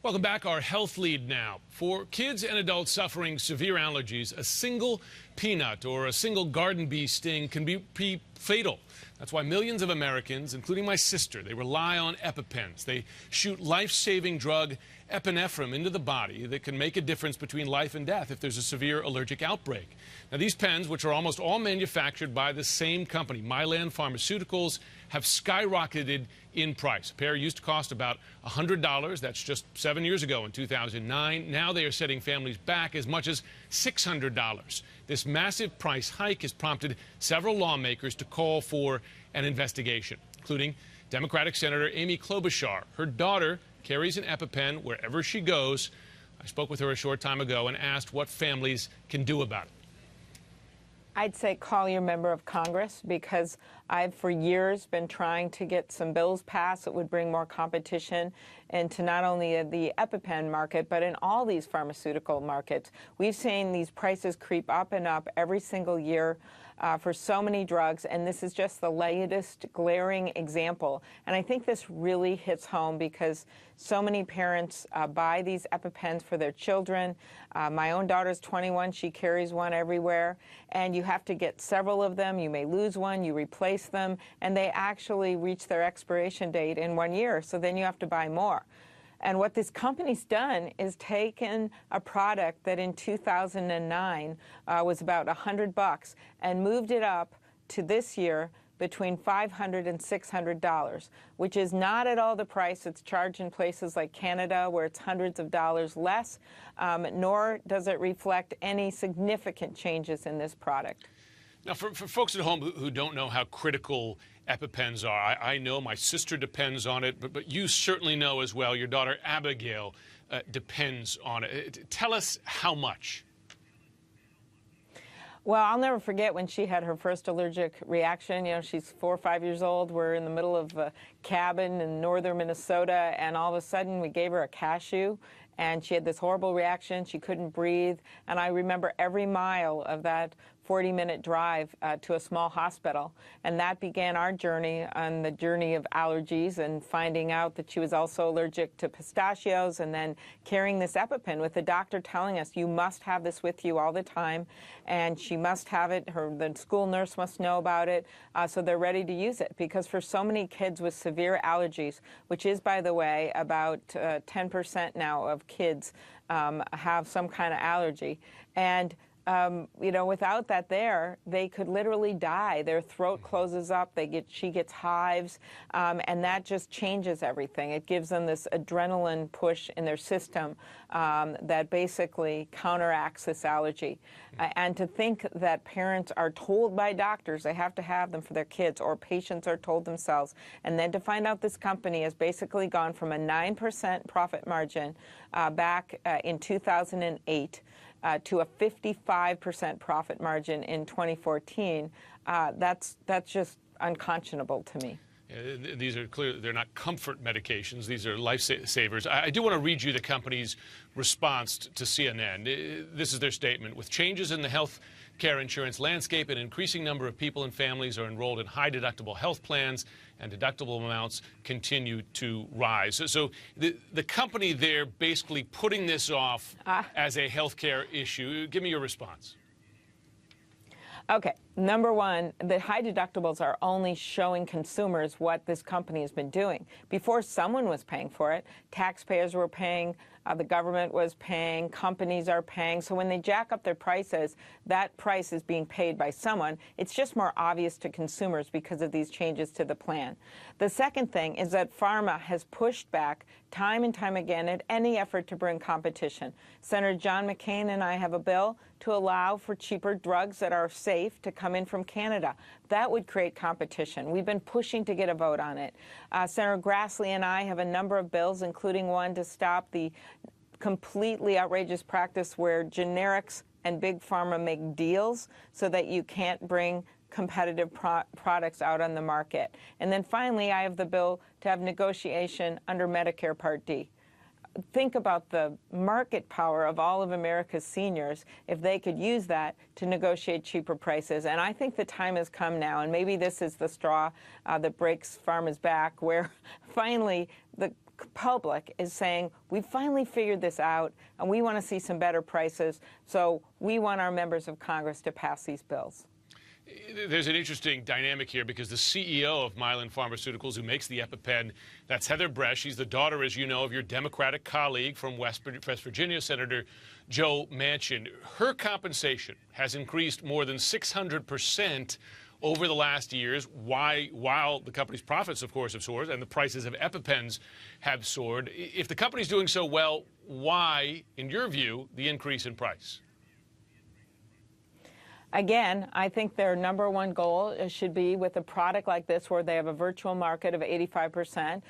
Welcome back. Our health lead now. For kids and adults suffering severe allergies, a single peanut or a single garden bee sting can be fatal. That's why millions of Americans, including my sister, they rely on EpiPens. They shoot life-saving drug epinephrine into the body that can make a difference between life and death if there's a severe allergic outbreak. Now, these pens, which are almost all manufactured by the same company, Mylan Pharmaceuticals, have skyrocketed in price. A pair used to cost about $100. That's just 7 years ago in 2009. Now they are setting families back as much as $600. This massive price hike has prompted several lawmakers to call for an investigation, including Democratic Senator Amy Klobuchar. Her daughter carries an EpiPen wherever she goes. I spoke with her a short time ago and asked what families can do about it. I'd say call your member of Congress, because I've for years been trying to get some bills passed that would bring more competition into not only the EpiPen market, but in all these pharmaceutical markets. We've seen these prices creep up and up every single year for so many drugs, and this is just the latest glaring example. And I think this really hits home because so many parents buy these EpiPens for their children. My own daughter's 21. She carries one everywhere, and you have to get several of them. You may lose one, you replace them, and they actually reach their expiration date in 1 year, so then you have to buy more. And what this company's done is taken a product that in 2009 was about $100 and moved it up to this year between $500 and $600, which is not at all the price it's charged in places like Canada, where it's hundreds of dollars less, nor does it reflect any significant changes in this product. Now, for folks at home who don't know how critical EpiPens are, I know my sister depends on it, but you certainly know as well. Your daughter Abigail depends on it. Tell us how much. Well, I'll never forget when she had her first allergic reaction. You know, she's 4 or 5 years old. We're in the middle of a cabin in northern Minnesota, and all of a sudden we gave her a cashew, and she had this horrible reaction. She couldn't breathe, and I remember every mile of that 40-minute drive to a small hospital. And that began our journey on the journey of allergies, and finding out that she was also allergic to pistachios, and then carrying this EpiPen with the doctor telling us, you must have this with you all the time, and she must have it. The school nurse must know about it, so they're ready to use it. Because for so many kids with severe allergies, which is, by the way, about 10% now of kids have some kind of allergy, and you know, without that there, they could literally die. Their throat closes up, she gets hives, and that just changes everything. It gives them this adrenaline push in their system that basically counteracts this allergy. And to think that parents are told by doctors they have to have them for their kids, or patients are told themselves, and then to find out this company has basically gone from a 9% profit margin back in 2008 to a 55% profit margin in 2014, that's just unconscionable to me. These are clearly, they're not comfort medications. These are lifesavers. I do want to read you the company's response to CNN. This is their statement. With changes in the health care insurance landscape, an increasing number of people and families are enrolled in high-deductible health plans, and deductible amounts continue to rise. So the company there basically putting this off as a health care issue. Give me your response. Okay, number one, the high deductibles are only showing consumers what this company has been doing. Before, someone was paying for it. Taxpayers were paying, the government was paying, companies are paying. So when they jack up their prices, that price is being paid by someone. It's just more obvious to consumers because of these changes to the plan. The second thing is that pharma has pushed back time and time again at any effort to bring competition. Senator John McCain and I have a bill to allow for cheaper drugs that are safe to come in from Canada. That would create competition. We've been pushing to get a vote on it. Senator Grassley and I have a number of bills, including one to stop the completely outrageous practice where generics and big pharma make deals so that you can't bring competitive products out on the market. And then finally, I have the bill to have negotiation under Medicare Part D. Think about the market power of all of America's seniors if they could use that to negotiate cheaper prices. And I think the time has come now, and maybe this is the straw that breaks pharma's back, where finally the public is saying, we finally figured this out, and we want to see some better prices, so we want our members of Congress to pass these bills. There's an interesting dynamic here because the CEO of Mylan Pharmaceuticals, who makes the EpiPen, that's Heather Bresch. She's the daughter, as you know, of your Democratic colleague from West Virginia, Senator Joe Manchin. Her compensation has increased more than 600% over the last years, while the company's profits, of course, have soared and the prices of EpiPens have soared. If the company's doing so well, why, in your view, the increase in price? Again, I think their number one goal should be with a product like this where they have a virtual market of 85%,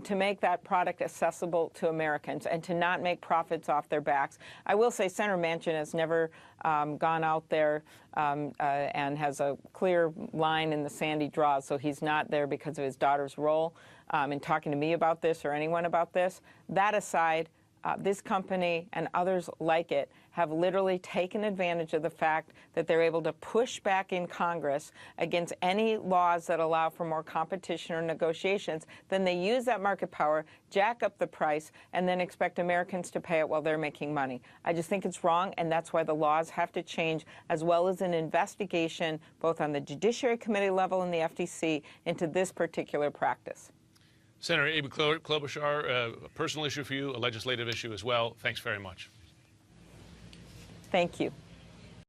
to make that product accessible to Americans and to not make profits off their backs. I will say Senator Manchin has never gone out there and has a clear line in the sand he draws, so he's not there because of his daughter's role in talking to me about this or anyone about this. That aside, this company and others like it have literally taken advantage of the fact that they're able to push back in Congress against any laws that allow for more competition or negotiations. Then they use that market power, jack up the price, and then expect Americans to pay it while they're making money. I just think it's wrong, and that's why the laws have to change, as well as an investigation both on the Judiciary Committee level and the FTC into this particular practice. Senator epipen Klobuchar, a personal issue for you, a legislative issue as well. Thanks very much. Thank you.